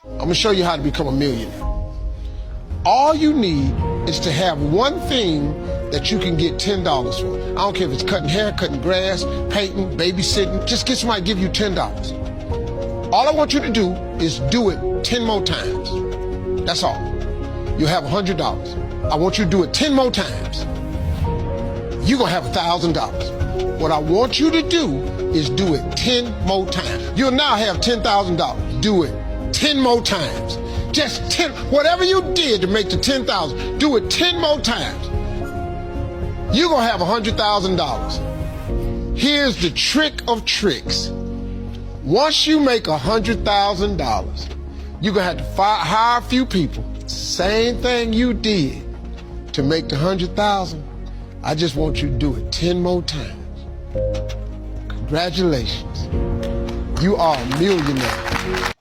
I'm gonna show you how to become a millionaire. All you need is to have one thing that you can get $10 for. I don't care if it's cutting hair, cutting grass, painting, babysitting. Just get somebody to give you $10. All I want you to do is do it 10 more times. That's all. You'll have $100. I want you to do it 10 more times. You're gonna have $1,000. What I want you to do is do it 10 more times. You'll now have $10,000. Do it 10 more times. Just 10, whatever you did to make the 10,000, do it 10 more times. You're gonna have $100,000. Here's the trick of tricks. Once you make $100,000, you're gonna have to hire a few people. Same thing you did to make the 100,000. I just want you to do it 10 more times. Congratulations. You are a millionaire.